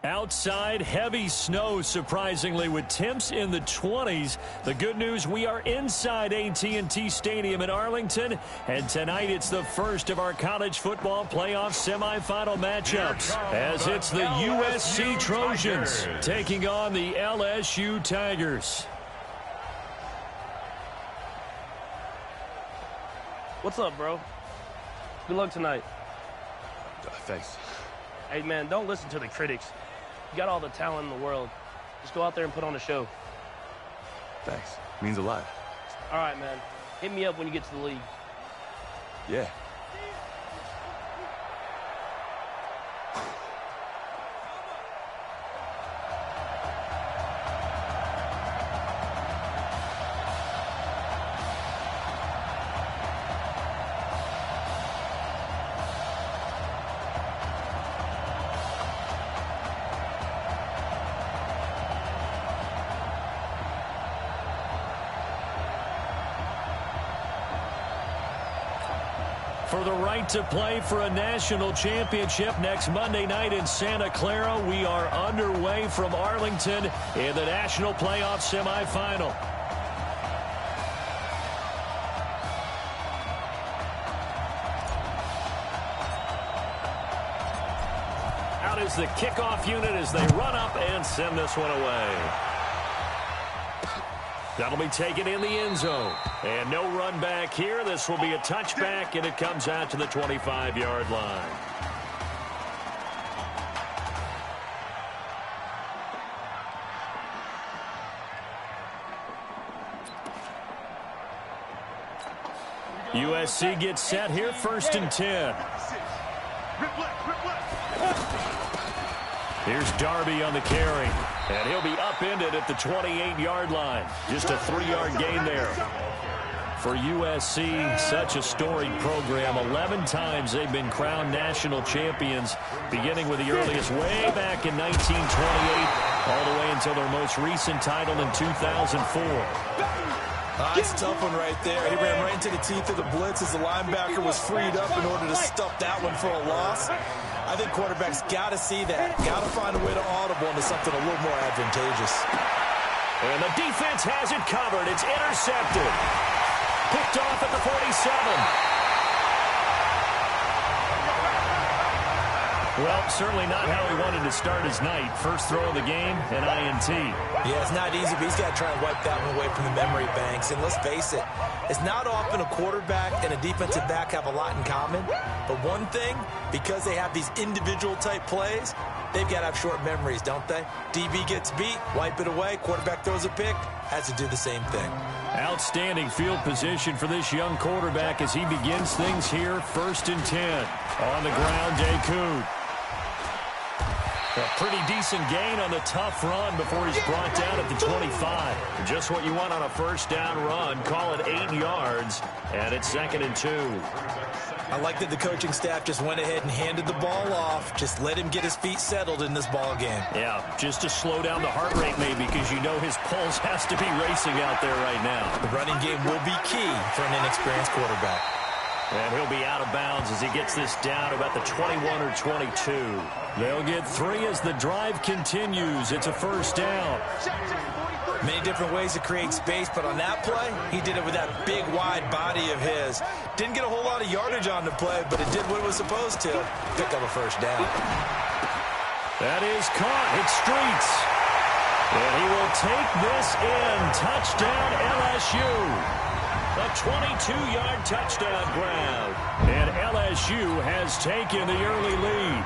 Outside, heavy snow, surprisingly, with temps in the 20s. The good news, we are inside AT&T Stadium in Arlington, and tonight it's the first of our college football playoff semifinal matchups, as it's the USC Trojans taking on the LSU Tigers. What's up, bro? Good luck tonight. Thanks. Hey, man, don't listen to the critics. You got all the talent in the world. Just go out there and put on a show. Thanks. Means a lot. All right, man. Hit me up when you get to the league. Yeah. For the right to play for a national championship next Monday night in Santa Clara, we are underway from Arlington in the national playoff semifinal. Out is the kickoff unit as they run up and send this one away. That'll be taken in the end zone. And no run back here. This will be a touchback, and it comes out to the 25-yard line. USC gets set here, 1st and 10. Here's Darby on the carry. And he'll be upended at the 28-yard line. Just a 3-yard gain there. For USC, such a storied program. 11 times they've been crowned national champions, beginning with the earliest way back in 1928, all the way until their most recent title in 2004. That's a tough one right there. He ran right into the teeth of the blitz as the linebacker was freed up in order to stuff that one for a loss. I think quarterbacks got to see that. Got to find a way to audible into something a little more advantageous. And the defense has it covered. It's intercepted. Picked off at the 47. Well, certainly not how he wanted to start his night. First throw of the game, an INT. Yeah, it's not easy, but he's got to try and wipe that one away from the memory banks. And let's face it, it's not often a quarterback and a defensive back have a lot in common. But one thing, because they have these individual type plays, they've got to have short memories, don't they? DB gets beat, wipe it away, quarterback throws a pick, has to do the same thing. Outstanding field position for this young quarterback as he begins things here, 1st and 10. On the ground, Dakoud. A pretty decent gain on the tough run before he's brought down at the 25. Just what you want on a first down run. Call it 8 yards, and it's 2nd and 2. I like that the coaching staff just went ahead and handed the ball off. Just let him get his feet settled in this ball game. Yeah, just to slow down the heart rate maybe, because you know his pulse has to be racing out there right now. The running game will be key for an inexperienced quarterback. And he'll be out of bounds as he gets this down about the 21 or 22. They'll get 3 as the drive continues. It's a first down. Many different ways to create space, but on that play, he did it with that big, wide body of his. Didn't get a whole lot of yardage on the play, but it did what it was supposed to. Pick up a first down. That is caught. It's Streets. And he will take this in. Touchdown, LSU. A 22-yard touchdown grab. And LSU has taken the early lead.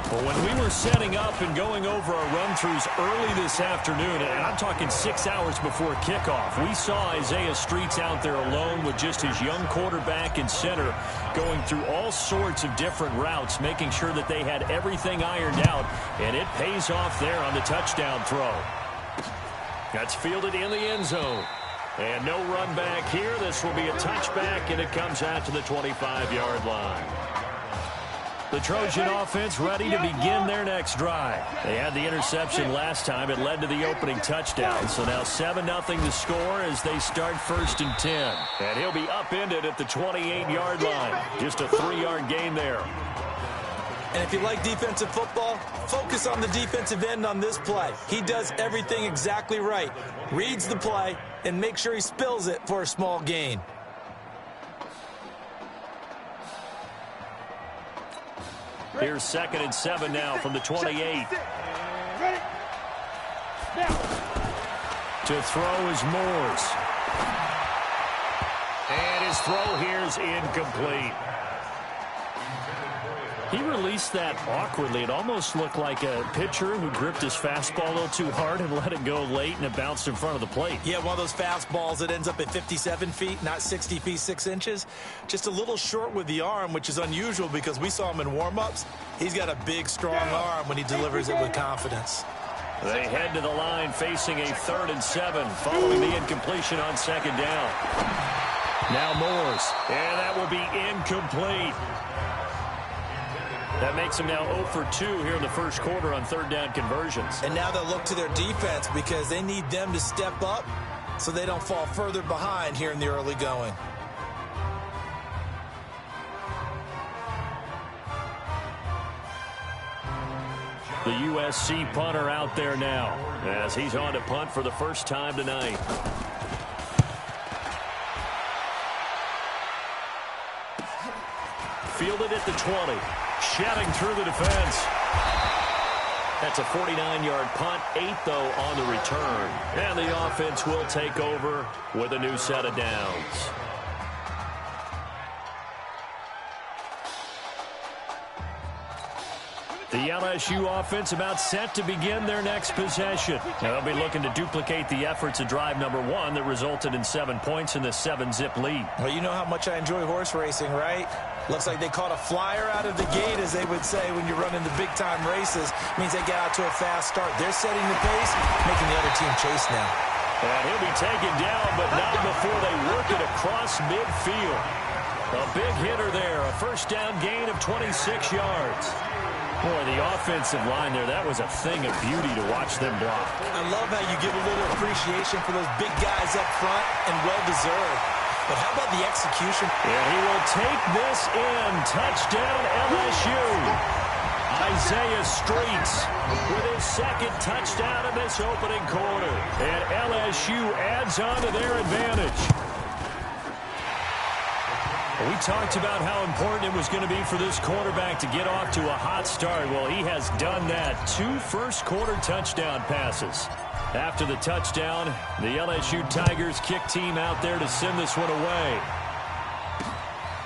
Well, when we were setting up and going over our run-throughs early this afternoon, and I'm talking 6 hours before kickoff, we saw Isaiah Streets out there alone with just his young quarterback and center going through all sorts of different routes, making sure that they had everything ironed out, and it pays off there on the touchdown throw. That's fielded in the end zone. And no run back here. This will be a touchback, and it comes out to the 25-yard line. The Trojan offense ready to begin their next drive. They had the interception last time. It led to the opening touchdown. So now 7-0 to score as they start 1st and 10. And he'll be upended at the 28-yard line. Just a 3-yard gain there. And if you like defensive football, focus on the defensive end on this play. He does everything exactly right. Reads the play and makes sure he spills it for a small gain. Here's 2nd and 7 now from the 28. To throw is Moores. And his throw here is incomplete. He released that awkwardly. It almost looked like a pitcher who gripped his fastball a little too hard and let it go late, and it bounced in front of the plate. Yeah, one of those fastballs that ends up at 57 feet, not 60 feet, 6 inches. Just a little short with the arm, which is unusual because we saw him in warm-ups. He's got a big, strong arm when he delivers it with confidence. They head to the line facing a 3rd and 7 following the incompletion on 2nd down. Now Moores, and that will be incomplete. That makes them now 0 for 2 here in the first quarter on 3rd down conversions. And now they'll look to their defense because they need them to step up so they don't fall further behind here in the early going. The USC punter out there now as he's on to punt for the first time tonight. Fielded at the 20. Shedding through the defense. That's a 49-yard punt, 8 though on the return. And the offense will take over with a new set of downs. The LSU offense about set to begin their next possession. Now they'll be looking to duplicate the efforts of drive number 1 that resulted in 7 points in the 7-zip lead. Well, you know how much I enjoy horse racing, right? Looks like they caught a flyer out of the gate, as they would say when you're running the big-time races. Means they get out to a fast start. They're setting the pace, making the other team chase now. And he'll be taken down, but not before they work it across midfield. A big hitter there, a first down gain of 26 yards. Boy, the offensive line there, that was a thing of beauty to watch them block. I love how you give a little appreciation for those big guys up front, and well-deserved. But how about the execution? And he will take this in. Touchdown, LSU. Isaiah Streets with his 2nd touchdown in this opening quarter. And LSU adds on to their advantage. We talked about how important it was going to be for this quarterback to get off to a hot start. Well, he has done that. 2 first-quarter touchdown passes. After the touchdown, the LSU Tigers kick team out there to send this one away.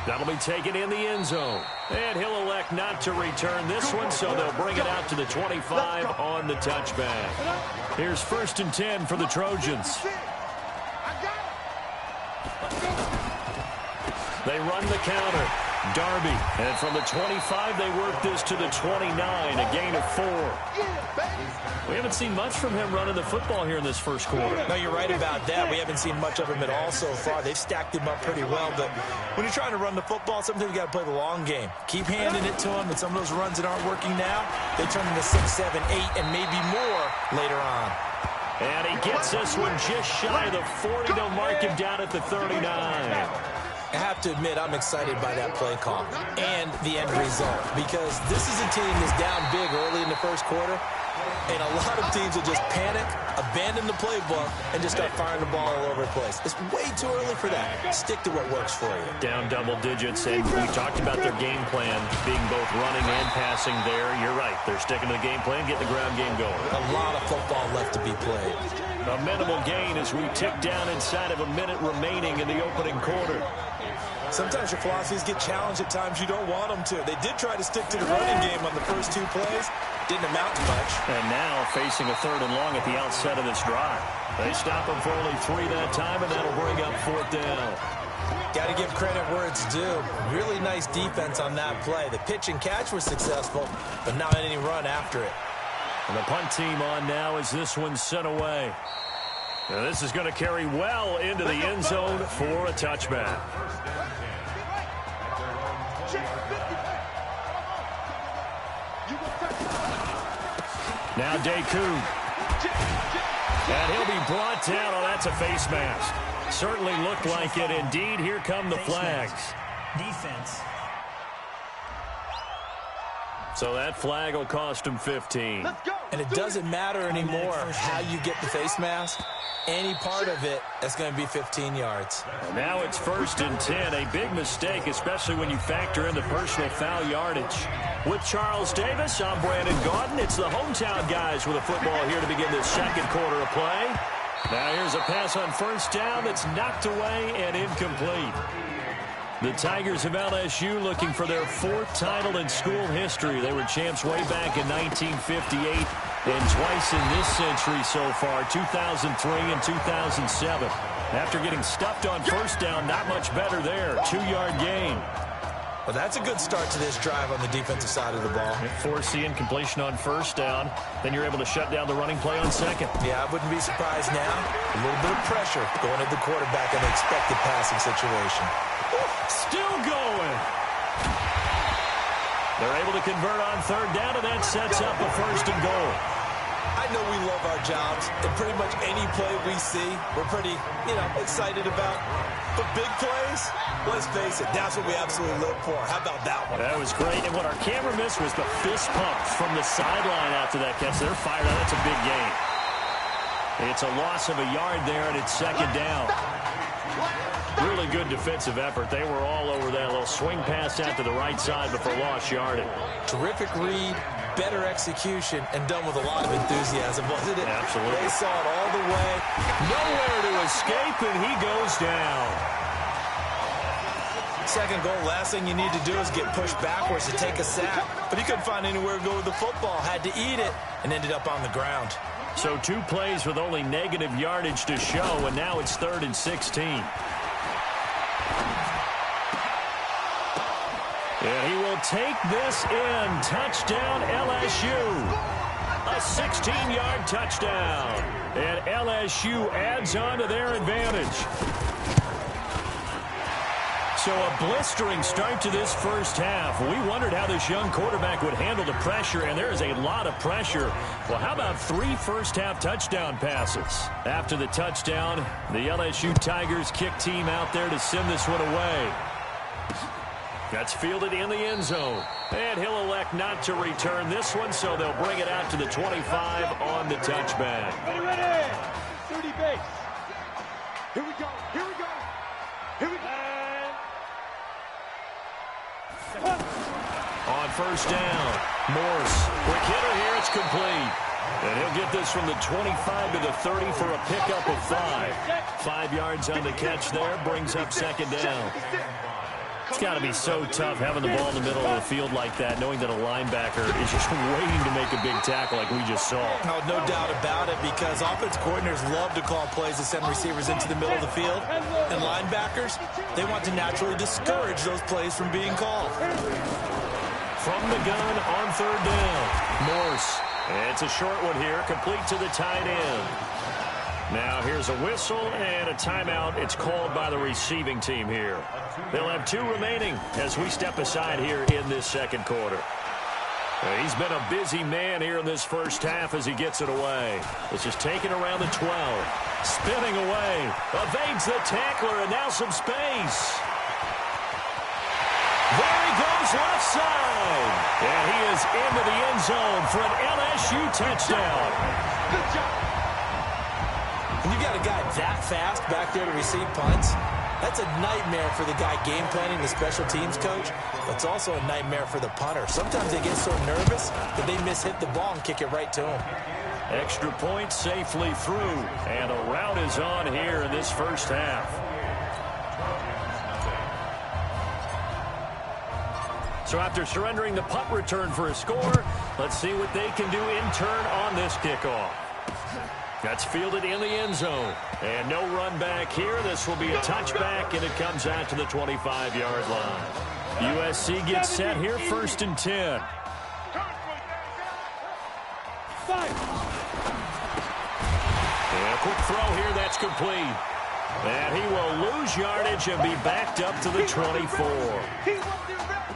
That'll be taken in the end zone. And he'll elect not to return this one, so they'll bring it out to the 25 on the touchback. Here's 1st and 10 for the Trojans. They run the counter. Darby. And from the 25, they work this to the 29, a gain of 4. We haven't seen much from him running the football here in this first quarter. No, you're right about that. We haven't seen much of him at all so far. They've stacked him up pretty well, but when you're trying to run the football, sometimes you got to play the long game. Keep handing it to him, and some of those runs that aren't working now, they turn into 6, 7, 8, and maybe more later on. And he gets this one just shy of the 40. They'll mark him down at the 39. I have to admit, I'm excited by that play call and the end result, because this is a team that's down big early in the first quarter, and a lot of teams will just panic, abandon the playbook, and just start firing the ball all over the place. It's way too early for that. Stick to what works for you. Down double digits, and we talked about their game plan being both running and passing there. You're right. They're sticking to the game plan, getting the ground game going. A lot of football left to be played. A minimal gain as we tick down inside of a minute remaining in the opening quarter. Sometimes your philosophies get challenged at times you don't want them to. They did try to stick to the running game on the first 2 plays. Didn't amount to much. And now facing a 3rd and long at the outset of this drive. They stop him for only 3 that time, and that'll bring up 4th down. Got to give credit where it's due. Really nice defense on that play. The pitch and catch was successful, but not any run after it. And the punt team on now as this one's sent away. Now this is going to carry well into the end zone for a touchback. Now Deku. And he'll be brought down. Oh, that's a face mask. Certainly looked like it. Indeed, here come the flags. Defense. So that flag will cost him 15. And it doesn't matter anymore how you get the face mask. Any part of it, that's going to be 15 yards. And now it's 1st and 10. A big mistake, especially when you factor in the personal foul yardage. With Charles Davis, I'm Brandon Gaudin. It's the hometown guys with a football here to begin this second quarter of play. Now here's a pass on 1st down that's knocked away and incomplete. The Tigers of LSU looking for their 4th title in school history. They were champs way back in 1958 and twice in this century so far, 2003 and 2007. After getting stuffed on 1st down, not much better there. 2-yard gain. Well, that's a good start to this drive on the defensive side of the ball. Forcing completion on 1st down. Then you're able to shut down the running play on 2nd. Yeah, I wouldn't be surprised now. A little bit of pressure going at the quarterback in the expected passing situation. Still going. They're able to convert on 3rd down, and that sets up a 1st and goal. I know we love our jobs, and pretty much any play we see, we're pretty, excited about. But big plays, let's face it, that's what we absolutely live for. How about that one? That was great, and what our camera missed was the fist pump from the sideline after that catch. They're fired out. That's a big gain. It's a loss of a yard there, and it's 2nd down. Really good defensive effort. They were all over that little swing pass out to the right side before lost yardage. Terrific read, better execution, and done with a lot of enthusiasm, wasn't it? Absolutely. They saw it all the way. Nowhere to escape, and he goes down. 2nd goal, last thing you need to do is get pushed backwards to take a sack. But he couldn't find anywhere to go with the football, had to eat it, and ended up on the ground. So 2 plays with only negative yardage to show, and now it's 3rd and 16. And he will take this in. Touchdown, LSU. A 16-yard touchdown. And LSU adds on to their advantage. So a blistering start to this 1st half. We wondered how this young quarterback would handle the pressure, and there is a lot of pressure. Well, how about 3 first-half touchdown passes? After the touchdown, the LSU Tigers kick team out there to send this one away. That's fielded in the end zone. And he'll elect not to return this one, so they'll bring it out to the 25 on the touchback. Ready. 30 base. Here we go. Here we go. Here we go. On 1st down, Morse. Quick hitter here, it's complete. And he'll get this from the 25 to the 30 for a pickup of 5. 5 yards on the catch there, brings up 2nd down. It's got to be so tough having the ball in the middle of the field like that, knowing that a linebacker is just waiting to make a big tackle like we just saw. No doubt about it, because offense coordinators love to call plays to send receivers into the middle of the field. And linebackers, they want to naturally discourage those plays from being called. From the gun on 3rd down, Morse. And it's a short one here, complete to the tight end. Now here's a whistle and a timeout. It's called by the receiving team here. They'll have 2 remaining as we step aside here in this 2nd quarter. He's been a busy man here in this 1st half as he gets it away. This is taken around the 12. Spinning away. Evades the tackler, and now some space. There he goes left side. And he is into the end zone for an LSU touchdown. Good job. When you got a guy that fast back there to receive punts, that's a nightmare for the guy game planning, the special teams coach. But it's also a nightmare for the punter. Sometimes they get so nervous that they mishit the ball and kick it right to him. Extra point safely through. And a rout is on here in this 1st half. So after surrendering the punt return for a score, let's see what they can do in turn on this kickoff. That's fielded in the end zone. And no run back here. This will be a touchback, and it comes out to the 25-yard line. USC gets set here, 1st and 10. And a quick throw here, that's complete. And he will lose yardage and be backed up to the 24.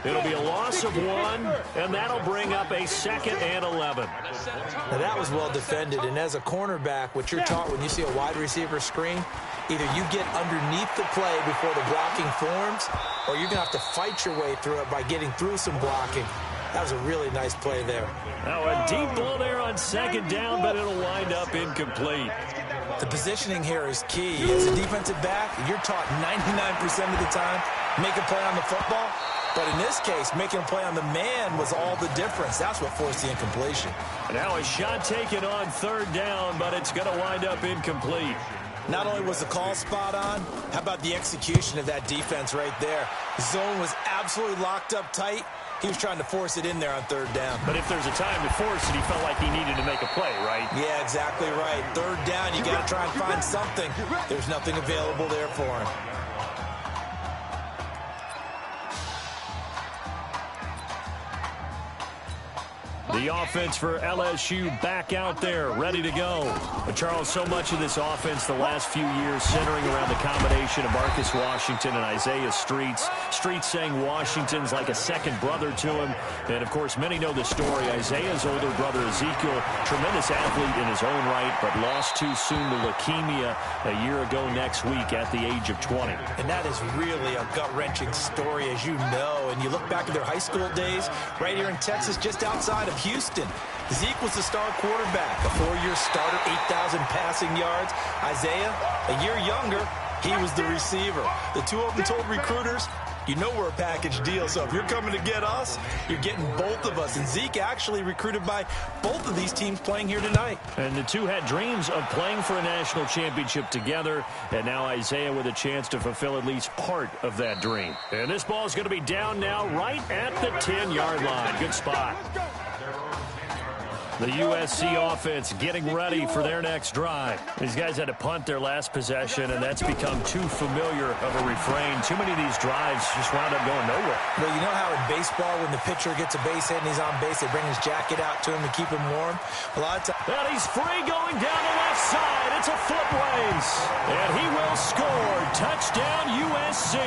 It'll be a loss of 1, and that'll bring up a 2nd and 11. Now that was well defended, and as a cornerback, what you're taught when you see a wide receiver screen, either you get underneath the play before the blocking forms, or you're going to have to fight your way through it by getting through some blocking. That was a really nice play there. Now a deep ball there on second down, but it'll wind up incomplete. The positioning here is key. As a defensive back, you're taught 99% of the time, make a play on the football. But in this case, making a play on the man was all the difference. That's what forced the incompletion. Now a shot taken on third down, but it's going to wind up incomplete. Not only was the call spot on, how about the execution of that defense right there? The zone was absolutely locked up tight. He was trying to force it in there on third down. But if there's a time to force it, he felt like he needed to make a play, right? Yeah, exactly right. Third down, you got to try and find something. There's nothing available there for him. The offense for LSU back out there, ready to go. But Charles, so much of this offense the last few years centering around the combination of Marcus Washington and Isaiah Streets. Streets saying Washington's like a second brother to him. And, of course, many know the story. Isaiah's older brother, Ezekiel, tremendous athlete in his own right, but lost too soon to leukemia a year ago next week at the age of 20. And that is really a gut-wrenching story, as you know. And you look back at their high school days right here in Texas, just outside of Houston. Zeke was the star quarterback, a 4-year starter, 8,000 passing yards. Isaiah, a year younger, he was the receiver. The two of them told recruiters, you know we're a package deal, so if you're coming to get us, you're getting both of us. And Zeke actually recruited by both of these teams playing here tonight. And the two had dreams of playing for a national championship together, and now Isaiah with a chance to fulfill at least part of that dream. And this ball is going to be down now right at the 10-yard line. Good spot. The USC offense getting ready for their next drive. These guys had to punt their last possession, and that's become too familiar of a refrain. Too many of these drives just wound up going nowhere. Well, you know how in baseball, when the pitcher gets a base hit and he's on base, they bring his jacket out to him to keep him warm? A lot of times. And he's free going down the left side. It's a foot race. And he will score. Touchdown, USC.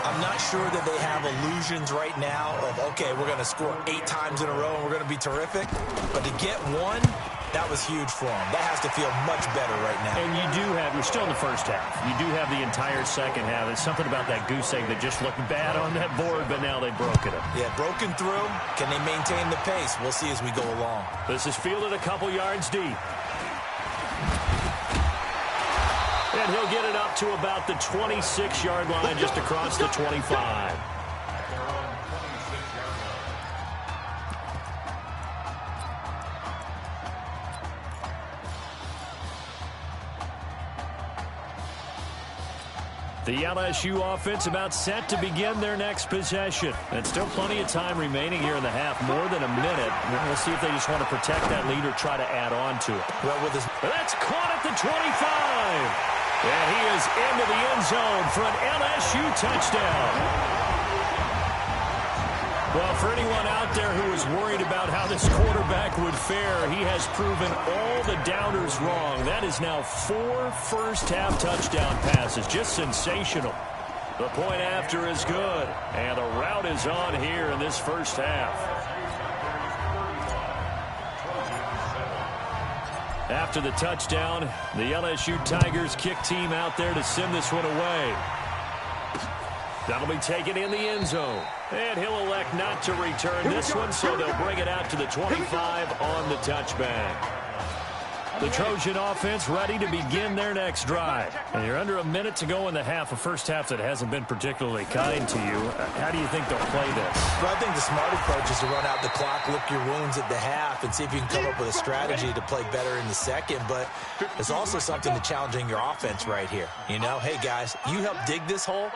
I'm not sure that they have illusions right now of, okay, we're going to score 8 times in a row and we're going to be terrific. But to get one, that was huge for them. That has to feel much better right now. And you do have, you're still in the first half. You do have the entire second half. There's something about that goose egg that just looked bad on that board, but now they've broken it. Yeah, broken through. Can they maintain the pace? We'll see as we go along. This is fielded a couple yards deep. And he'll get it up to about the 26-yard line, just across the 25. The LSU offense about set to begin their next possession. And still plenty of time remaining here in the half, more than a minute. We'll see if they just want to protect that lead or try to add on to it. Well, with his... That's caught at the 25. And he is into the end zone for an LSU touchdown. Well, for anyone out there who is worried about how this quarterback would fare, he has proven all the doubters wrong. That is now 4 first-half touchdown passes. Just sensational. The point after is good. And the route is on here in this first half. After the touchdown, the LSU Tigers kick team out there to send this one away. That'll be taken in the end zone. And he'll elect not to return this one, so they'll bring it out to the 25 on the touchback. The Trojan offense ready to begin their next drive. And you're under a minute to go in the half, a first half that hasn't been particularly kind to you. How do you think they'll play this? Well, I think the smart approach is to run out the clock, lick your wounds at the half, and see if you can come up with a strategy to play better in the second. But there's also something to challenging your offense right here. You know, hey, guys, you help dig this hole.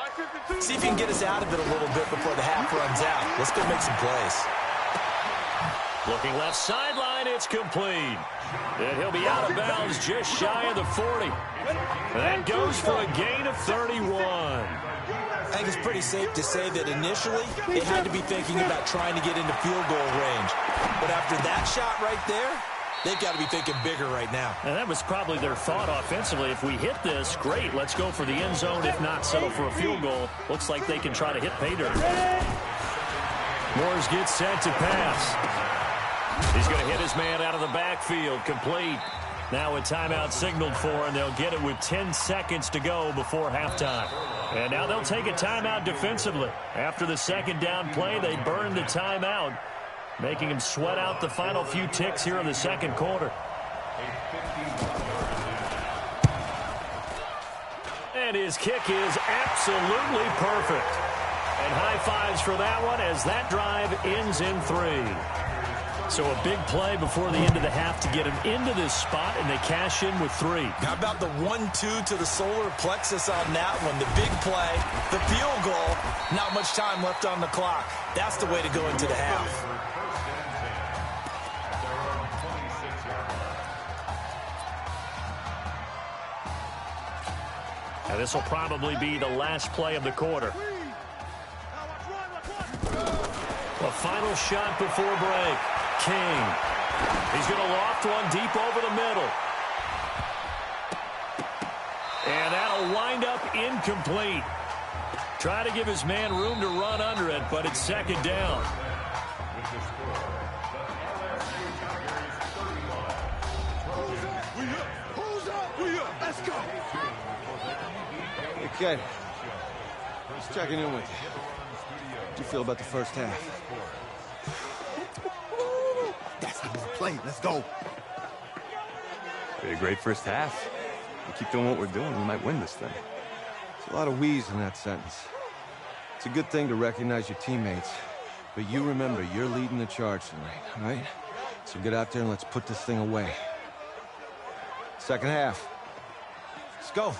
See if you can get us out of it a little bit before the half runs out. Let's go make some plays. Looking left sideline, it's complete. And he'll be out of bounds just shy of the 40. That goes for a gain of 31. I think it's pretty safe to say that initially they had to be thinking about trying to get into field goal range. But after that shot right there, they've got to be thinking bigger right now. And that was probably their thought offensively. If we hit this, great, let's go for the end zone. If not, settle for a field goal. Looks like they can try to hit pay dirt. Moores gets set to pass. He's going to hit his man out of the backfield. Complete. Now a timeout signaled for, and they'll get it with 10 seconds to go before halftime. And now they'll take a timeout defensively. After the second down play, they burned the timeout, making him sweat out the final few ticks here in the second quarter. And his kick is absolutely perfect. And high fives for that one as that drive ends in 3. So a big play before the end of the half to get him into this spot, and they cash in with 3. How about the 1-2 to the solar plexus on that one? The big play, the field goal, not much time left on the clock. That's the way to go into the half. And this will probably be the last play of the quarter. The final shot before break. King. He's going to loft one deep over the middle. And that'll wind up incomplete. Try to give his man room to run under it, but it's second down. Let's go. Hey, kid. Just checking in with you. How'd you feel about the first half? That's how we play. Let's go. We had a great first half. We keep doing what we're doing, we might win this thing. There's a lot of wheeze in that sentence. It's a good thing to recognize your teammates, but you remember you're leading the charge tonight, all right? So get out there and let's put this thing away. Second half. Let's go.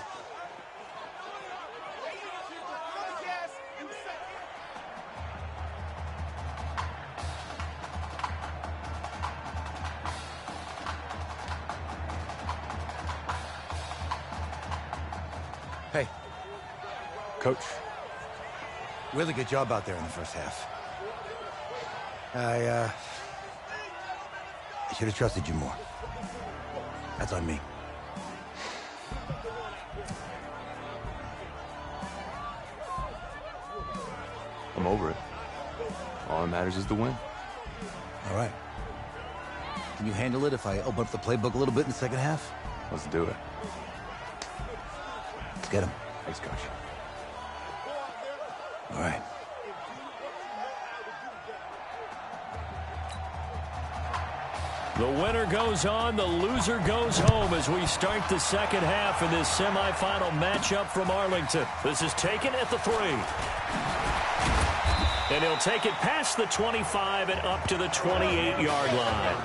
Hey, Coach, really good job out there in the first half. I should have trusted you more. That's on me. I'm over it. All that matters is the win. All right. Can you handle it if I open up the playbook a little bit in the second half? Let's do it. Let's get him. Thanks, Coach. All right. The winner goes on, the loser goes home as we start the second half in this semifinal matchup from Arlington. This is taken at the 3. And he'll take it past the 25 and up to the 28-yard line.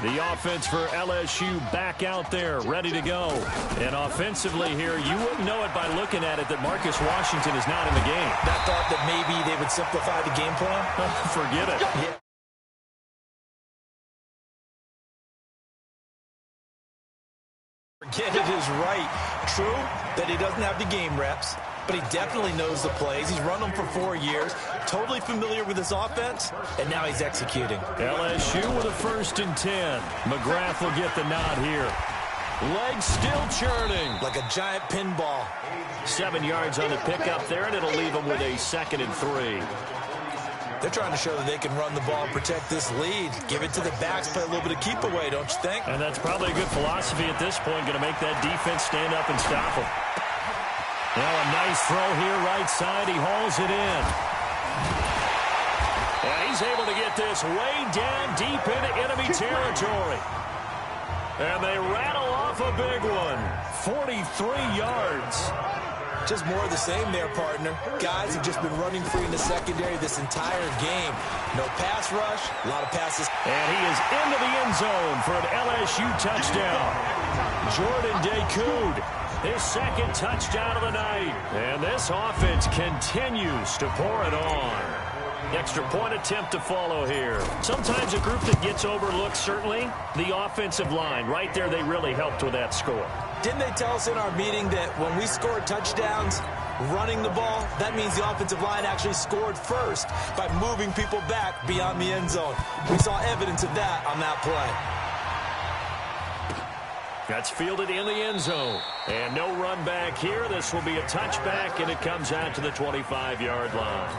The offense for LSU back out there, ready to go. And offensively here, you wouldn't know it by looking at it that Marcus Washington is not in the game. That thought that maybe they would simplify the game plan? Forget it. Yeah. Forget it is right. True that he doesn't have the game reps, but he definitely knows the plays. He's run them for 4 years, totally familiar with his offense, and now he's executing. LSU with a 1st and 10. McGrath will get the nod here. Legs still churning. Like a giant pinball. 7 yards on the pickup there, and it'll leave him with a 2nd and 3. They're trying to show that they can run the ball and protect this lead. Give it to the backs, play a little bit of keep away, don't you think? And that's probably a good philosophy at this point, going to make that defense stand up and stop him. Now a nice throw here right side. He hauls it in. And he's able to get this way down deep into enemy territory. And they rattle off a big one. 43 yards. Just more of the same there, partner. Guys have just been running free in the secondary this entire game. No pass rush, a lot of passes. And he is into the end zone for an LSU touchdown. Jordan Dakoud, his 2nd touchdown of the night. And this offense continues to pour it on. Extra point attempt to follow here. Sometimes a group that gets overlooked, certainly, the offensive line. Right there, they really helped with that score. Didn't they tell us in our meeting that when we score touchdowns running the ball, that means the offensive line actually scored first by moving people back beyond the end zone? We saw evidence of that on that play. That's fielded in the end zone. And no run back here. This will be a touchback, and it comes out to the 25-yard line.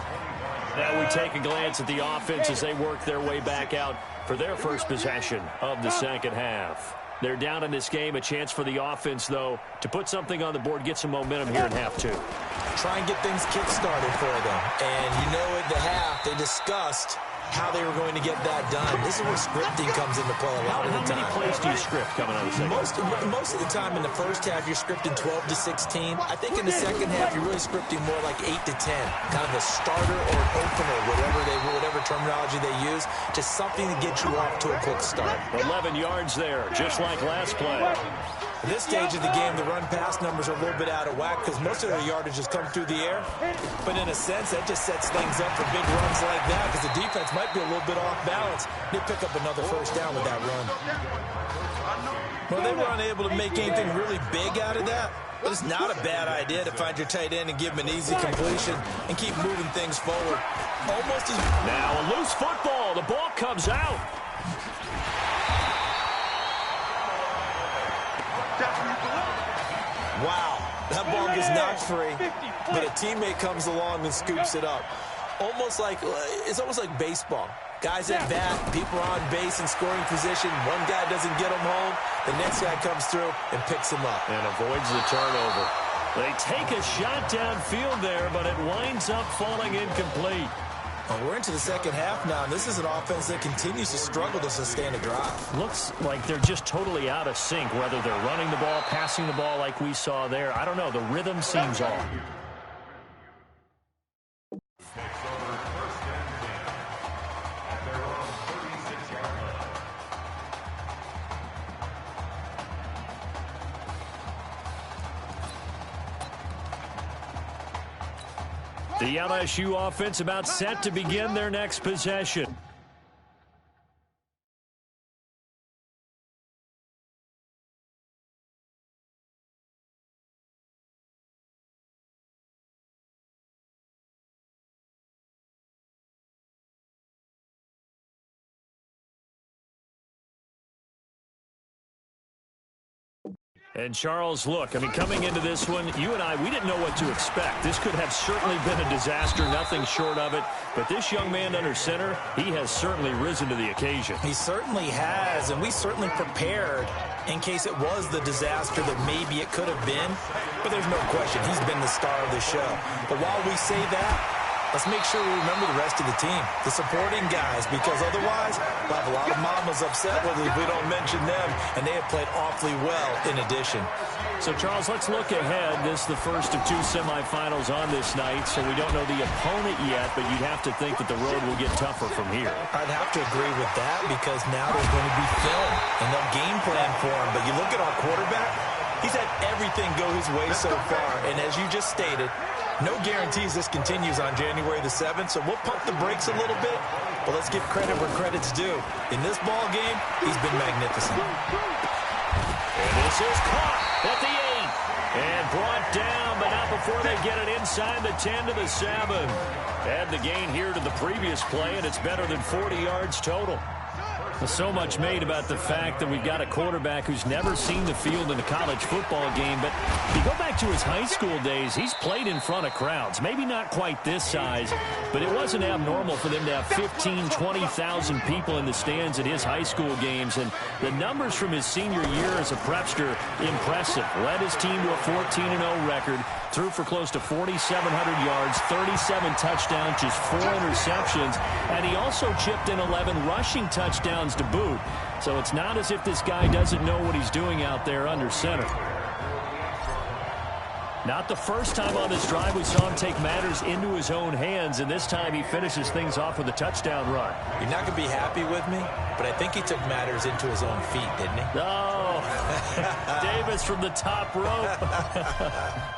Now we take a glance at the offense as they work their way back out for their first possession of the second half. They're down in this game. A chance for the offense, though, to put something on the board, get some momentum here in half two. Try and get things kick-started for them. And you know at the half, they discussed how they were going to get that done. This is where scripting comes into play a lot of the time. How many plays do you script coming out of the second? Most of the time in the first half, you're scripting 12 to 16. I think in the second half, you're really scripting more like 8 to 10. Kind of a starter or an opener, whatever terminology they use. Just something to get you off to a quick start. 11 yards there, just like last play. At this stage of the game, the run-pass numbers are a little bit out of whack because most of their yardage has come through the air. But in a sense, that just sets things up for big runs like that because the defense might be a little bit off balance. They pick up another first down with that run. Well, they were unable to make anything really big out of that. But it's not a bad idea to find your tight end and give him an easy completion and keep moving things forward. Almost as... Now a loose football. The ball comes out. Wow, that ball gets knocked free, but a teammate comes along and scoops it up. It's almost like baseball. Guys at bat, people are on base in scoring position. One guy doesn't get him home. The next guy comes through and picks him up. And avoids the turnover. They take a shot downfield there, but it winds up falling incomplete. Well, we're into the second half now, and this is an offense that continues to struggle to sustain a drive. Looks like they're just totally out of sync, whether they're running the ball, passing the ball like we saw there. I don't know. The rhythm seems off. The LSU offense about set to begin their next possession. And Charles, look, I mean, coming into this one, you and I, we didn't know what to expect. This could have certainly been a disaster, nothing short of it. But this young man under center, he has certainly risen to the occasion. He certainly has, and we certainly prepared in case it was the disaster that maybe it could have been. But there's no question, he's been the star of the show. But while we say that, let's make sure we remember the rest of the team, the supporting guys, because otherwise we'll have a lot of mamas upset with us if we don't mention them, and they have played awfully well in addition. So, Charles, let's look ahead. This is the first of two semifinals on this night, so we don't know the opponent yet, but you'd have to think that the road will get tougher from here. I'd have to agree with that because now there's going to be film, and they'll game plan for him. But you look at our quarterback, he's had everything go his way so far, and as you just stated, no guarantees this continues on January the 7th, so we'll pump the brakes a little bit, but let's give credit where credit's due. In this ball game, he's been magnificent. And this is caught at the 8 and brought down, but not before they get it inside the 10 to the 7. Add the gain here to the previous play, and it's better than 40 yards total. So much made about the fact that we've got a quarterback who's never seen the field in a college football game. But if you go back to his high school days, he's played in front of crowds. Maybe not quite this size, but it wasn't abnormal for them to have 15,000, 20,000 people in the stands at his high school games. And the numbers from his senior year as a prepster, impressive. Led his team to a 14-0 record. Threw for close to 4,700 yards, 37 touchdowns, just 4 interceptions. And he also chipped in 11 rushing touchdowns to boot. So it's not as if this guy doesn't know what he's doing out there under center. Not the first time on this drive we saw him take matters into his own hands, and this time he finishes things off with a touchdown run. You're not going to be happy with me, but I think he took matters into his own feet, didn't he? Oh, Davis from the top rope.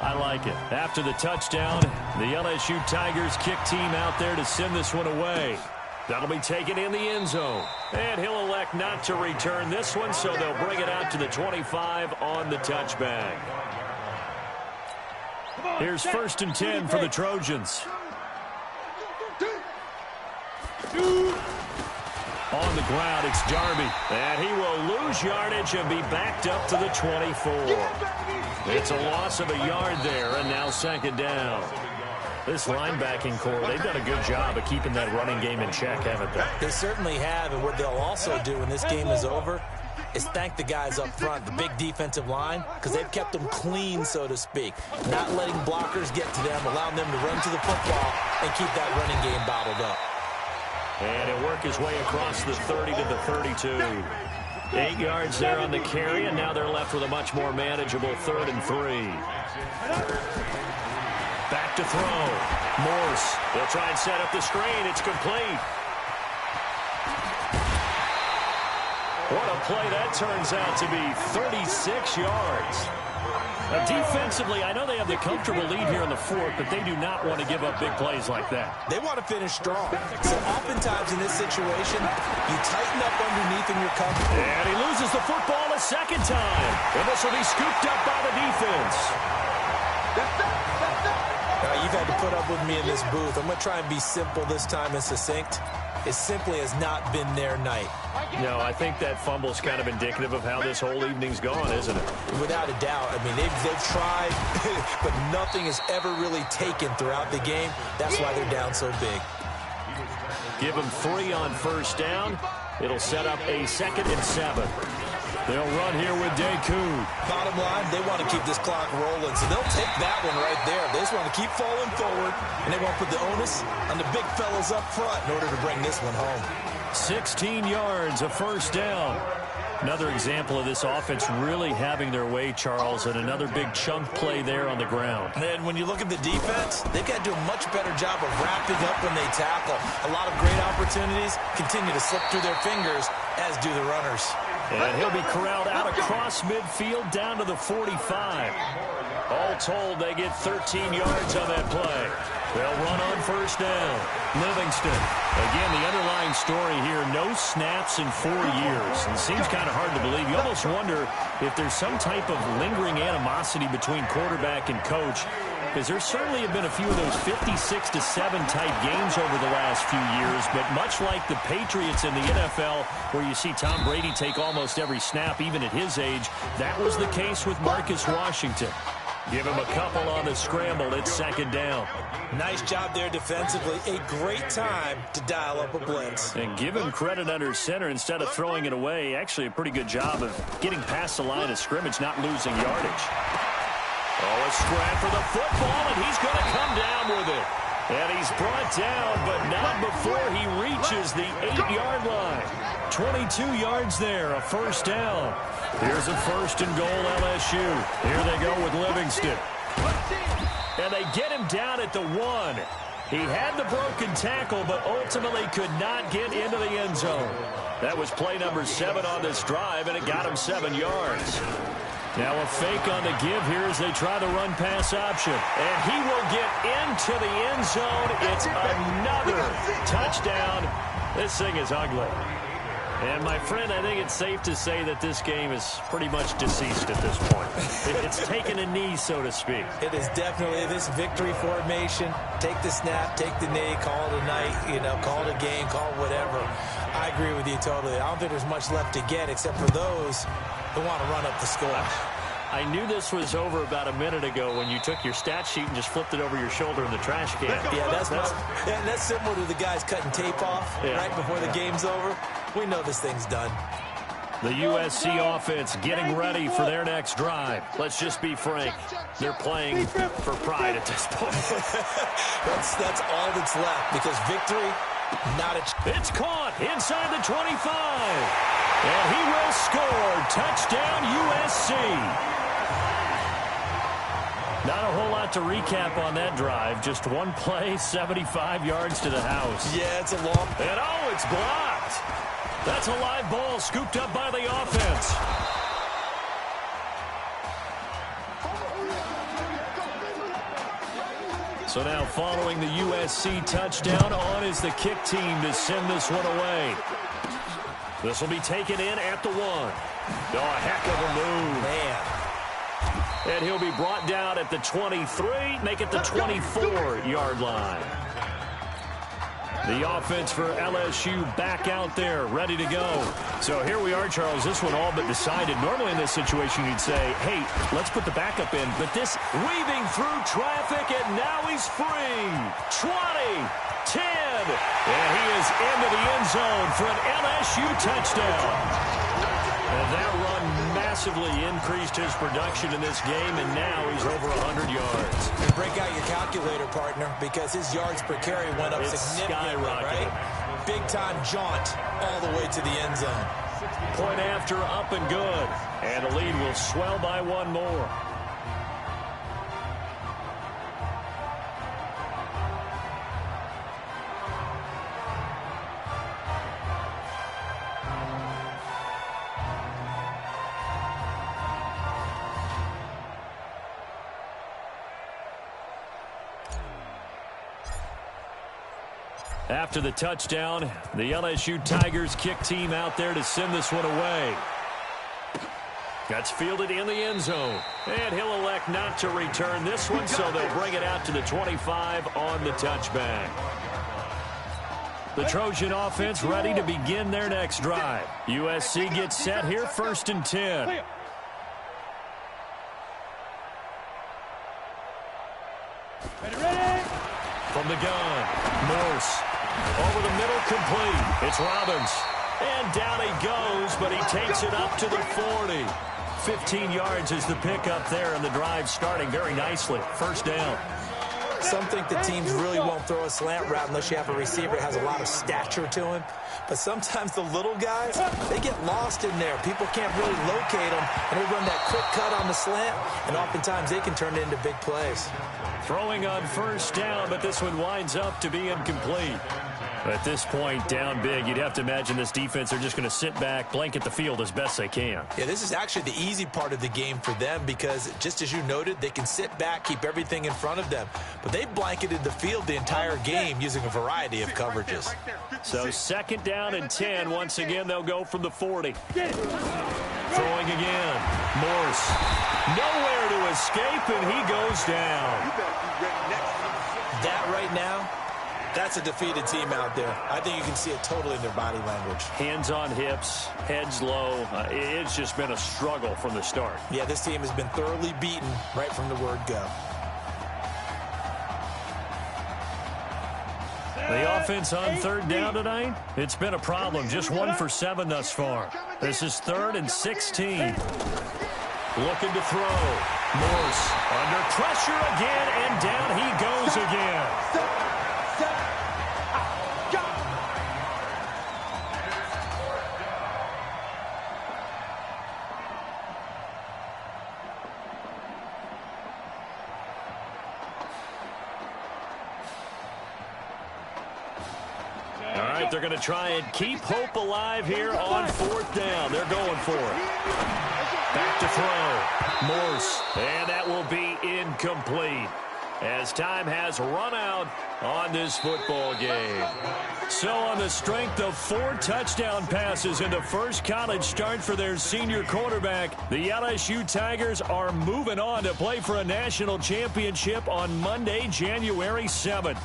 I like it. After the touchdown, the LSU Tigers kick team out there to send this one away. That'll be taken in the end zone. And he'll elect not to return this one, so they'll bring it out to the 25 on the touchback. Here's 1st and 10 for the Trojans. On the ground, it's Darby. And he will lose yardage and be backed up to the 24. It's a loss of a yard there, and now 2nd down. This linebacking core, they've done a good job of keeping that running game in check, haven't they? They certainly have, and what they'll also do when this game is over is thank the guys up front, the big defensive line, because they've kept them clean, so to speak. Not letting blockers get to them, allowing them to run to the football and keep that running game bottled up. And he'll work his way across the 30 to the 32. 8 yards there on the carry, and now they're left with a much more manageable 3rd and 3. Back to throw. Morse. They'll try and set up the screen. It's complete. What a play that turns out to be. 36 yards. Now, defensively, I know they have the comfortable lead here in the 4th, but they do not want to give up big plays like that. They want to finish strong. So oftentimes in this situation, you tighten up underneath in your coverage. And he loses the football a second time. And this will be scooped up by the defense. Now, you've had to put up with me in this booth. I'm going to try and be simple this time and succinct. It simply has not been their night. No, I think that fumble's kind of indicative of how this whole evening's gone, isn't it? Without a doubt. I mean, they've tried, but nothing is ever really taken throughout the game. That's why they're down so big. Give them 3 on first down. It'll set up a 2nd and 7. They'll run here with Deku. Bottom line, they want to keep this clock rolling, so they'll take that one right there. They just want to keep falling forward, and they want to put the onus on the big fellas up front in order to bring this one home. 16 yards, a first down. Another example of this offense really having their way, Charles, and another big chunk play there on the ground. And when you look at the defense, they've got to do a much better job of wrapping up when they tackle. A lot of great opportunities continue to slip through their fingers, as do the runners. And he'll be corralled out across midfield down to the 45. All told, they get 13 yards on that play. They'll run on first down. Livingston. Again, the underlying story here, no snaps in 4 years. And it seems kind of hard to believe. You almost wonder if there's some type of lingering animosity between quarterback and coach, because there certainly have been a few of those 56-7 type games over the last few years, but much like the Patriots in the NFL, where you see Tom Brady take almost every snap, even at his age, that was the case with Marcus Washington. Give him a couple on the scramble. It's 2nd down. Nice job there defensively. A great time to dial up a blitz. And give him credit under center instead of throwing it away. Actually, a pretty good job of getting past the line of scrimmage, not losing yardage. Oh, a scrap for the football, and he's going to come down with it. And he's brought down, but not before he reaches the 8-yard line. 22 yards there, a first down. Here's a 1st and goal, LSU. Here they go with Livingston. And they get him down at the 1. He had the broken tackle, but ultimately could not get into the end zone. That was play number 7 on this drive, and it got him 7 yards. Now a fake on the give here as they try the run-pass option. And he will get into the end zone. It's another touchdown. This thing is ugly. And, my friend, I think it's safe to say that this game is pretty much deceased at this point. It's taken a knee, so to speak. It is definitely this victory formation. Take the snap, take the knee, call it a night, call it a game, call it whatever. I agree with you totally. I don't think there's much left to get except for those who want to run up the score. I knew this was over about a minute ago when you took your stat sheet and just flipped it over your shoulder in the trash can. Yeah, that's similar to the guys cutting tape off right before the game's over. We know this thing's done. The USC offense getting ready for their next drive. Let's just be frank. They're playing for pride at this point. that's all that's left because victory, not a... It's caught inside the 25. And he will score. Touchdown, USC. Not a whole lot to recap on that drive. Just one play, 75 yards to the house. Yeah, it's a long... And oh, it's blocked. That's a live ball scooped up by the offense. So now following the USC touchdown, on is the kick team to send this one away. This will be taken in at the 1. Oh, a heck of a move. Man. And he'll be brought down at the 23, make it the 24-yard line. The offense for LSU back out there, ready to go. So here we are, Charles. This one all but decided. Normally in this situation you'd say, hey, let's put the backup in. But this weaving through traffic, and now he's free. 20, 10, and he is into the end zone for an LSU touchdown. And that run massively increased his production in this game, and now he's over 100 yards. And break out your calculator, partner, because his yards per carry went up significantly, right? Big-time jaunt all the way to the end zone. Point after, up and good. And the lead will swell by one more. After the touchdown, the LSU Tigers kick team out there to send this one away. That's fielded in the end zone. And he'll elect not to return this one, so they'll bring it out to the 25 on the touchback. The Trojan offense ready to begin their next drive. USC gets set here, 1st and 10. From the gun, Morse. Over the middle, complete. It's Robbins. And down he goes, but he takes it up to the 40. 15 yards is the pickup there, and the drive starting very nicely. 1st down. Some think the teams really won't throw a slant route unless you have a receiver that has a lot of stature to him. But sometimes the little guys, they get lost in there. People can't really locate them, and they run that quick cut on the slant, and oftentimes they can turn it into big plays. Throwing on 1st down, but this one winds up to be incomplete. At this point, down big, you'd have to imagine this defense are just going to sit back, blanket the field as best they can. Yeah, this is actually the easy part of the game for them because, just as you noted, they can sit back, keep everything in front of them. But they blanketed the field the entire game using a variety of coverages. So 2nd down and 10. Once again, they'll go from the 40. Throwing again. Morse. Nowhere to escape, and he goes down. That right now, that's a defeated team out there. I think you can see it totally in their body language. Hands on hips, heads low. It's just been a struggle from the start. Yeah, this team has been thoroughly beaten right from the word go. The offense on 3rd down tonight, it's been a problem. Just 1 for 7 thus far. This is 3rd and 16. Looking to throw. Morse under pressure again, and down he goes again. They're going to try and keep hope alive here on 4th down. They're going for it. Back to throw. Morse. And that will be incomplete as time has run out on this football game. So on the strength of 4 touchdown passes in the first college start for their senior quarterback, the LSU Tigers are moving on to play for a national championship on Monday, January 7th.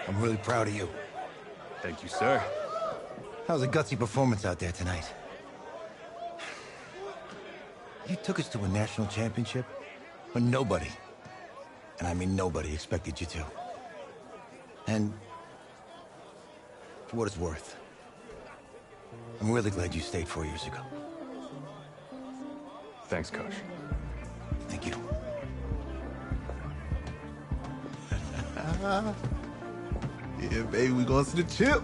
I'm really proud of you. Thank you, sir. How's a gutsy performance out there tonight? You took us to a national championship when nobody, and I mean nobody, expected you to. And for what it's worth, I'm really glad you stayed 4 years ago. Thanks, Coach. Thank you. Yeah, baby, we going to the chip.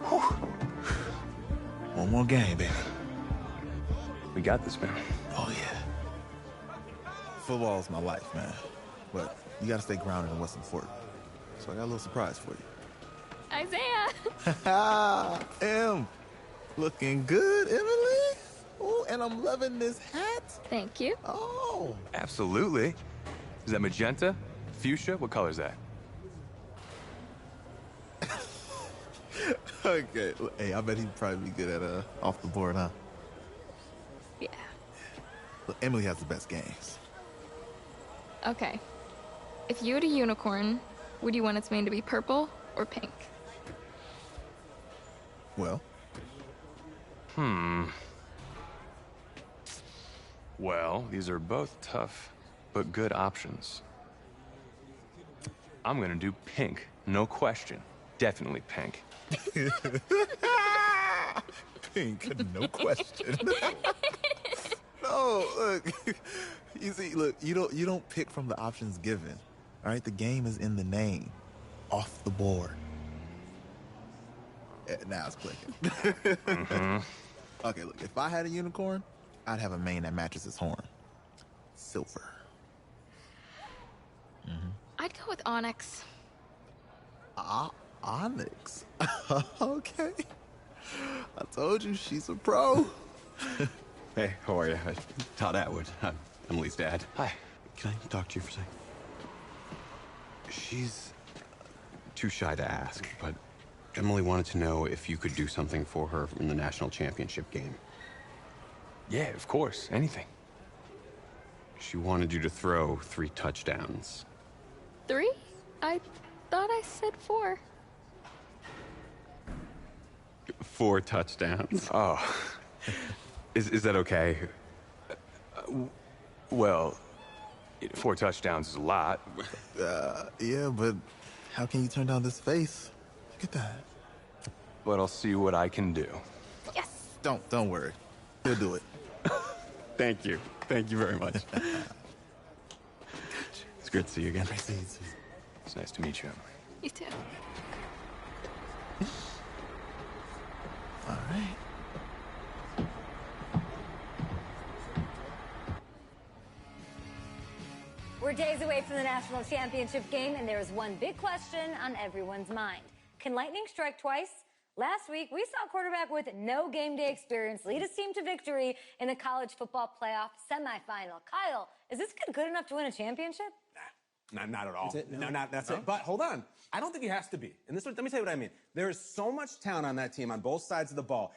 Whew. One more game, baby. We got this, man. Oh, yeah. Football's my life, man. But you got to stay grounded in what's important. So I got a little surprise for you. Isaiah! Em, looking good, Emily. Oh, and I'm loving this hat. Thank you. Oh. Absolutely. Is that magenta? Fuchsia? What color is that? Okay. Hey, I bet he'd probably be good at off the board, huh? Yeah. Look, Emily has the best games. Okay. If you had a unicorn, would you want its mane to be purple or pink? Well, Well, these are both tough, but good options. I'm gonna do pink, no question. Definitely pink. pink, no question. No, look. You see, look, you don't pick from the options given. All right, the game is in the name, off the board. Now it's clicking. Okay, look, if I had a unicorn, I'd have a mane that matches its horn. Silver. I'd go with onyx. Onyx. Okay. I told you she's a pro. Hey, how are you? Todd Atwood. I'm Emily's dad. Hi. Can I talk to you for a second? She's too shy to ask, but Emily wanted to know if you could do something for her in the national championship game. Yeah, of course. Anything. She wanted you to throw 3 touchdowns. 3? I thought I said 4. 4 touchdowns. Oh. Is that okay? Well, 4 touchdowns is a lot. Yeah, but how can you turn down this face? Look at that. But I'll see what I can do. Yes! Don't worry. He'll do it. Thank you. Thank you very much. It's great to see you again. It's nice to meet you, Emily. You too. All right. We're days away from the national championship game, and there is one big question on everyone's mind. Can lightning strike twice? Last week, we saw a quarterback with no game day experience lead his team to victory in the college football playoff semifinal. Kyle, is this kid good enough to win a championship? Nah, not at all. That's it? No, that's No? it. But hold on. I don't think he has to be. And let me tell you what I mean. There is so much talent on that team on both sides of the ball.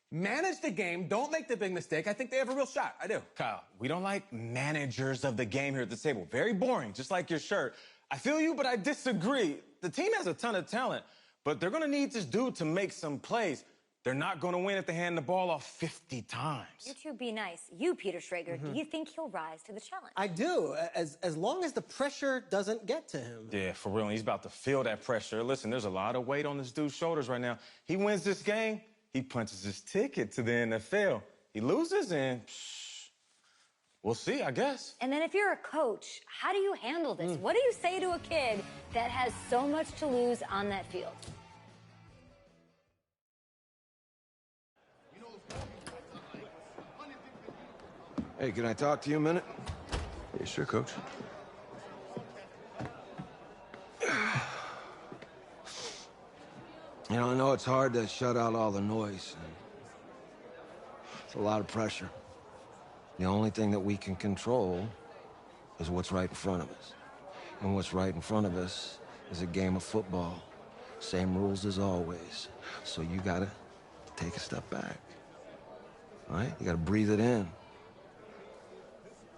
Manage the game. Don't make the big mistake. I think they have a real shot. I do. Kyle, we don't like managers of the game here at the table. Very boring, just like your shirt. I feel you, but I disagree. The team has a ton of talent, but they're going to need this dude to make some plays. They're not going to win if they hand the ball off 50 times. You two be nice. You, Peter Schrager, do you think he'll rise to the challenge? I do, as long as the pressure doesn't get to him. Yeah, for real. He's about to feel that pressure. Listen, there's a lot of weight on this dude's shoulders right now. He wins this game, he punches his ticket to the NFL. He loses, and we'll see, I guess. And then if you're a coach, how do you handle this? What do you say to a kid that has so much to lose on that field? Hey, can I talk to you a minute? Yeah, sure, Coach. You know, I know it's hard to shut out all the noise. It's a lot of pressure. The only thing that we can control is what's right in front of us. And what's right in front of us is a game of football. Same rules as always. So you gotta take a step back. All right? You gotta breathe it in.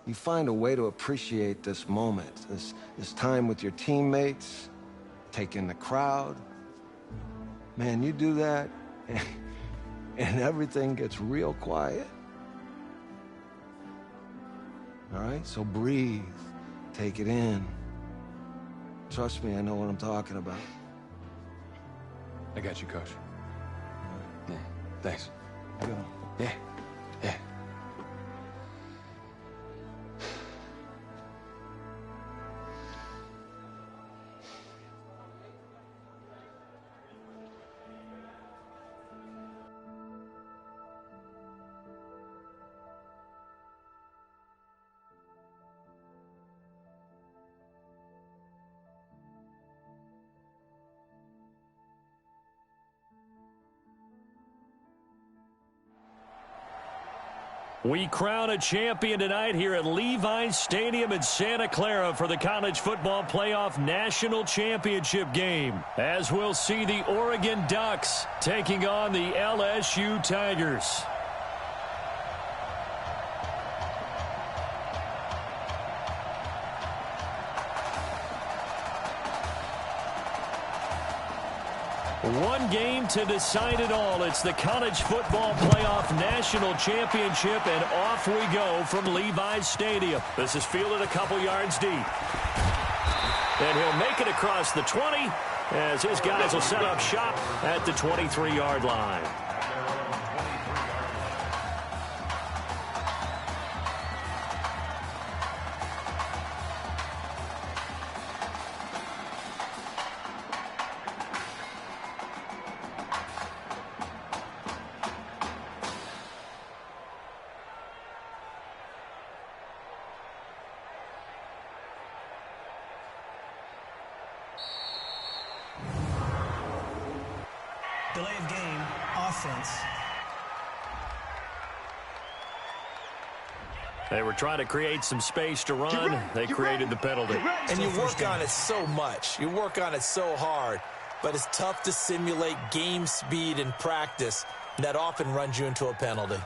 You find a way to appreciate this moment, this time with your teammates, take in the crowd. Man, you do that, and everything gets real quiet. All right? So breathe. Take it in. Trust me, I know what I'm talking about. I got you, Coach. Yeah, thanks. Go. Yeah, yeah. We crown a champion tonight here at Levi's Stadium in Santa Clara for the College Football Playoff National Championship game, as we'll see the Oregon Ducks taking on the LSU Tigers. One game to decide it all. It's the College Football Playoff National Championship, and off we go from Levi's Stadium. This is fielded a couple yards deep. And he'll make it across the 20 as his guys will set up shop at the 23-yard line. Delay of game, offense. They were trying to create some space to run. They created the penalty. And you work on it so much. You work on it so hard. But it's tough to simulate game speed in practice. And that often runs you into a penalty.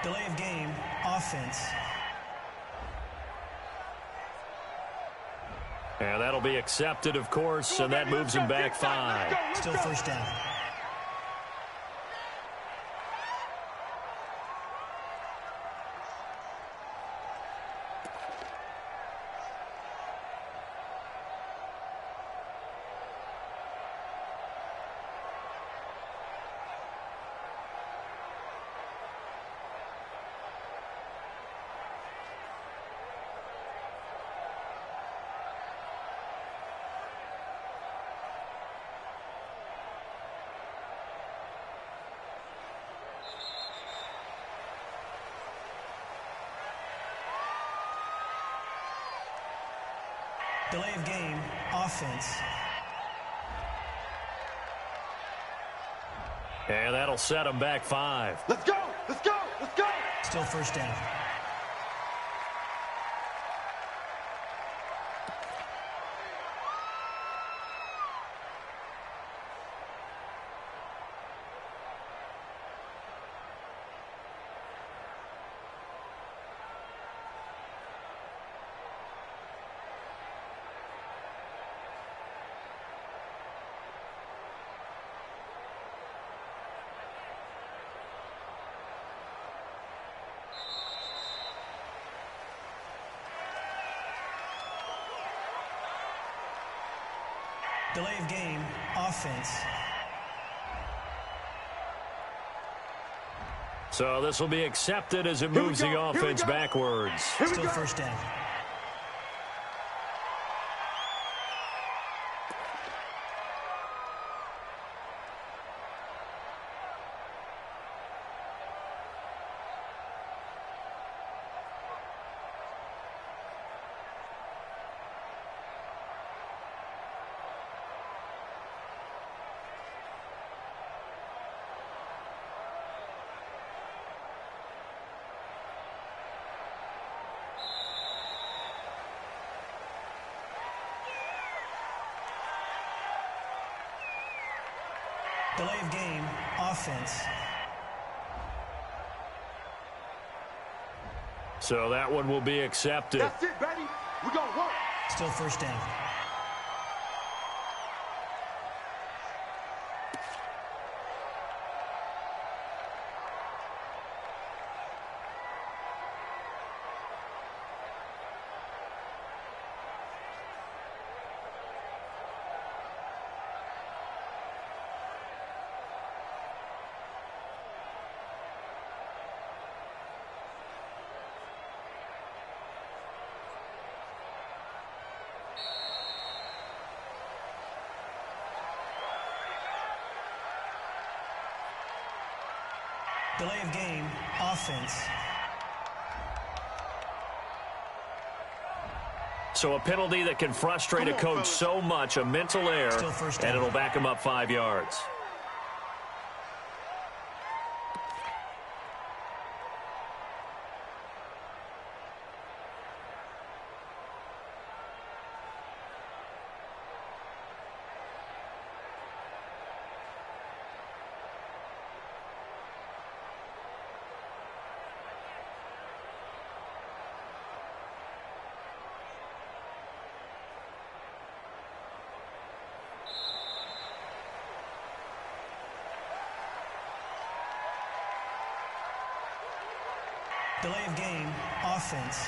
Delay of game, offense. And that'll be accepted, of course, and that moves him back 5. Still first down. Delay of game, offense. And that'll set him back 5. Let's go! Let's go! Let's go! Still first down. Delay of game, offense. So this will be accepted as it moves the offense backwards. Still first down. Delay of game, offense. So that one will be accepted. That's it, baby. We're going to work. Still first down. Delay of game, offense. So a penalty that can frustrate a coach so much, a mental error, and it'll back him up 5 yards. Delay of game, offense.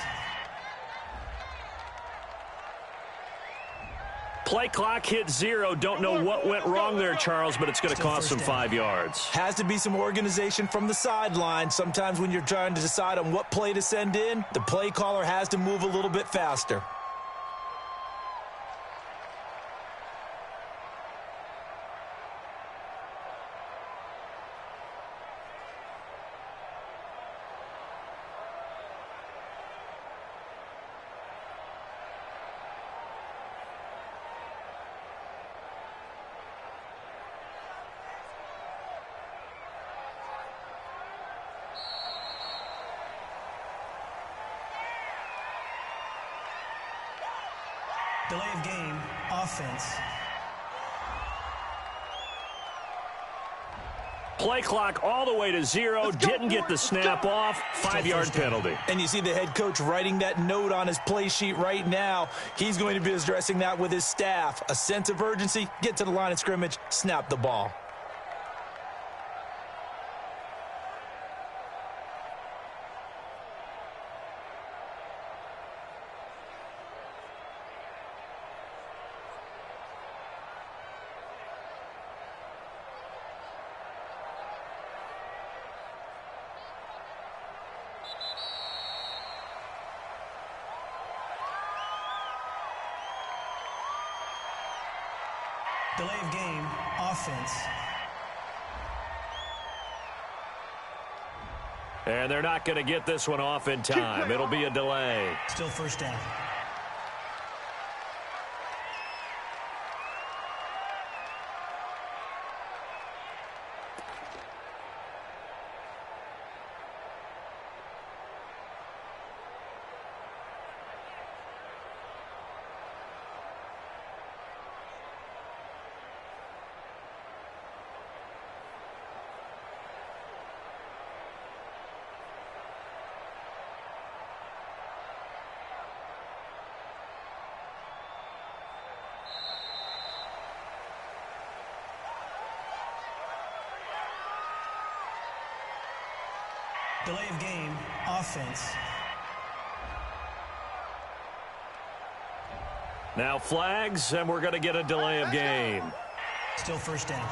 Play clock hit 0. Don't know what went wrong there, Charles, but it's going to cost them 5 yards. Has to be some organization from the sideline. Sometimes when you're trying to decide on what play to send in, the play caller has to move a little bit faster. Delay of game, offense. Play clock all the way to 0. Didn't get the snap off. 5-yard penalty. And you see the head coach writing that note on his play sheet right now. He's going to be addressing that with his staff. A sense of urgency, get to the line of scrimmage, snap the ball. Delay of game, offense. And they're not going to get this one off in time. It'll be a delay. Still first down. Delay of game, offense. Now flags, and we're going to get a delay of game. Still first down.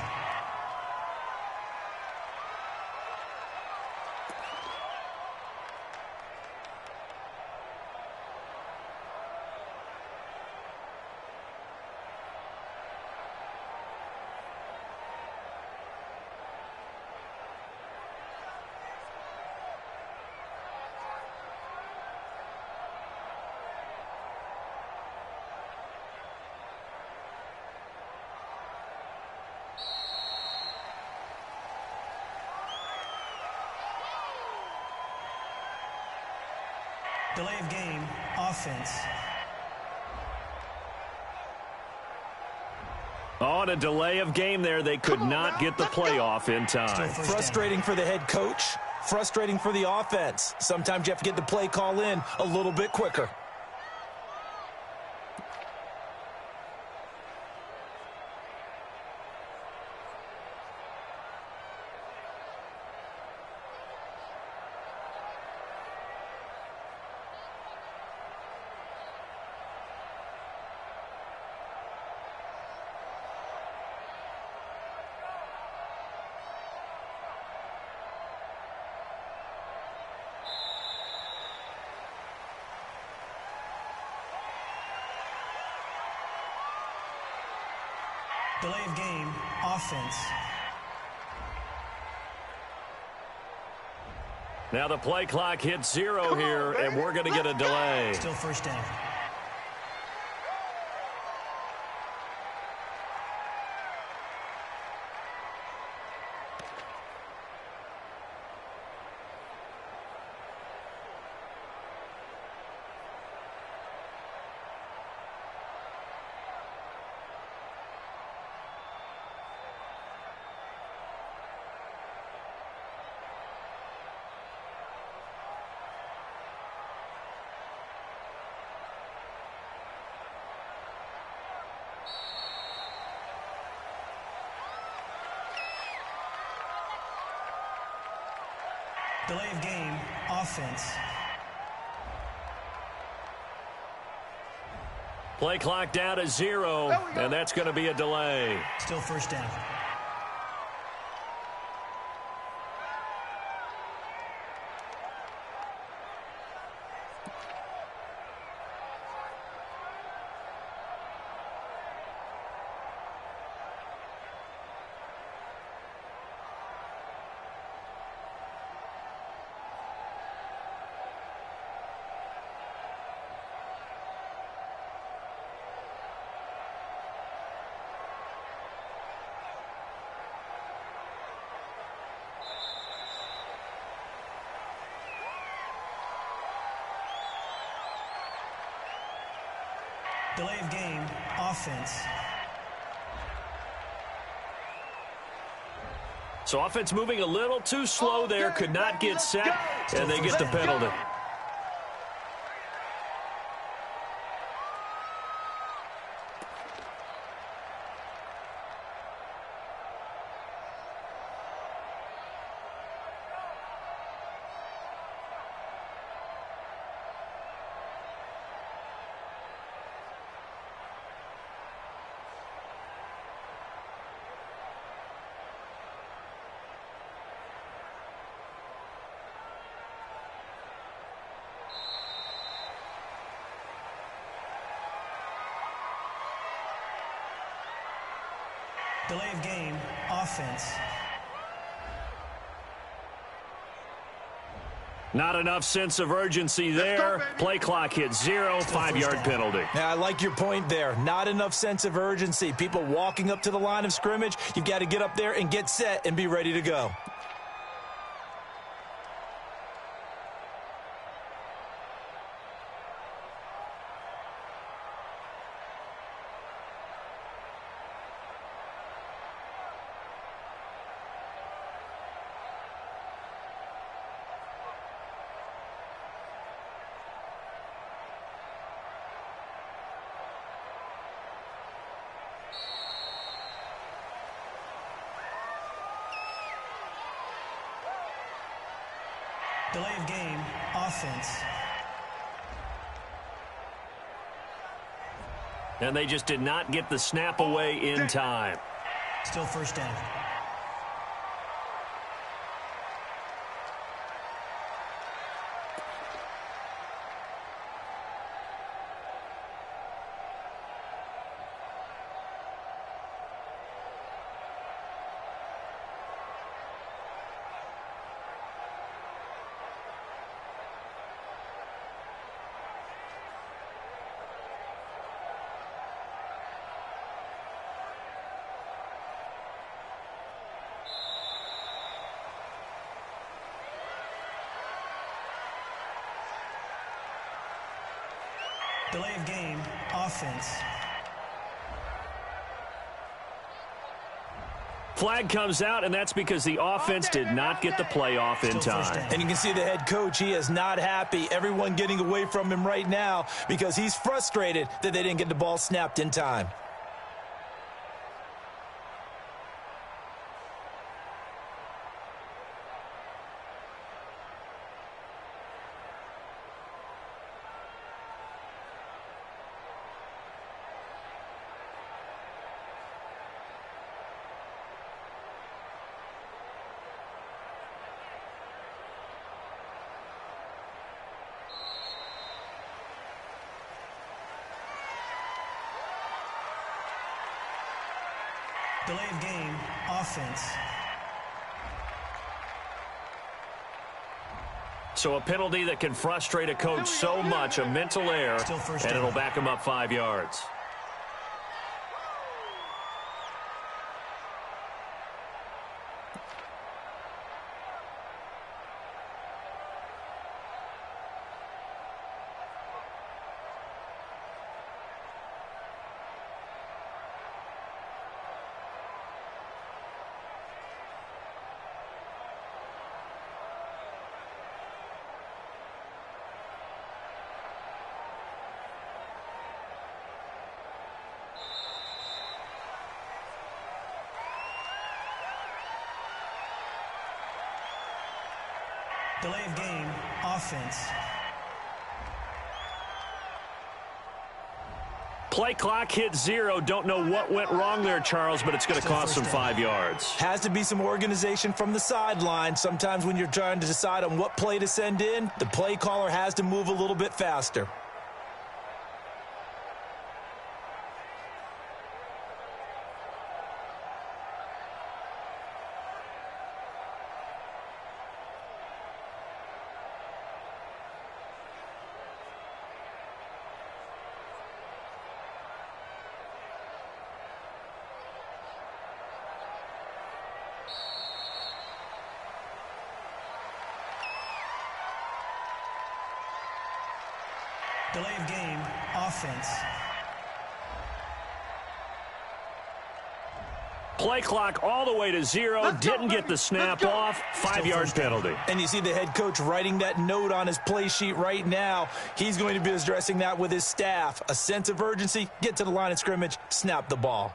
Delay of game, offense. On a delay of game there, they could not get the playoff in time. Frustrating for the head coach, frustrating for the offense. Sometimes you have to get the play call in a little bit quicker. Delay of game, offense. Now the play clock hits 0 here, and we're going to get a delay. Still first down. Delay of game, offense. Play clock down to 0, and that's going to be a delay. Still first down. Delay of game, offense. So offense moving a little too slow there, could not get set, and they get the penalty. Delay of game, offense. Not enough sense of urgency there. Play clock hits 0, 5-yard penalty. Yeah, I like your point there. Not enough sense of urgency. People walking up to the line of scrimmage, you've got to get up there and get set and be ready to go. Delay of game, offense. And they just did not get the snap away in time. Still first down. Delay of game, offense. Flag comes out, and that's because the offense did not get the play off in time. And you can see the head coach, he is not happy. Everyone getting away from him right now because he's frustrated that they didn't get the ball snapped in time. Delay of game, offense. So a penalty that can frustrate a coach so much, a mental error, and it'll back him up 5 yards. Delay of game, offense. Play clock hit 0. Don't know what went wrong there, Charles, but it's going to cost them 5 yards. Has to be some organization from the sideline. Sometimes when you're trying to decide on what play to send in, the play caller has to move a little bit faster. Delay of game, offense. Play clock all the way to 0. Didn't get the snap off. 5-yard penalty. And you see the head coach writing that note on his play sheet right now. He's going to be addressing that with his staff. A sense of urgency, get to the line of scrimmage, snap the ball.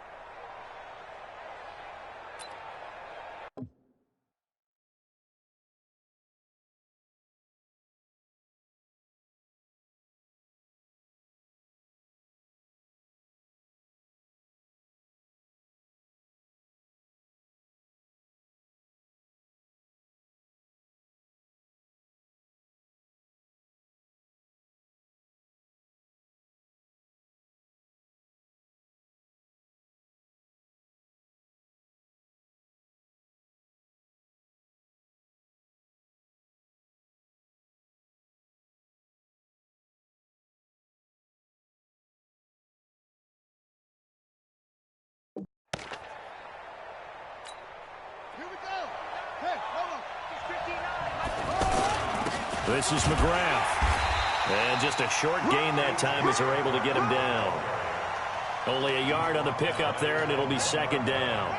This is McGrath. And just a short gain that time as they're able to get him down. Only a yard on the pickup there, and it'll be second down.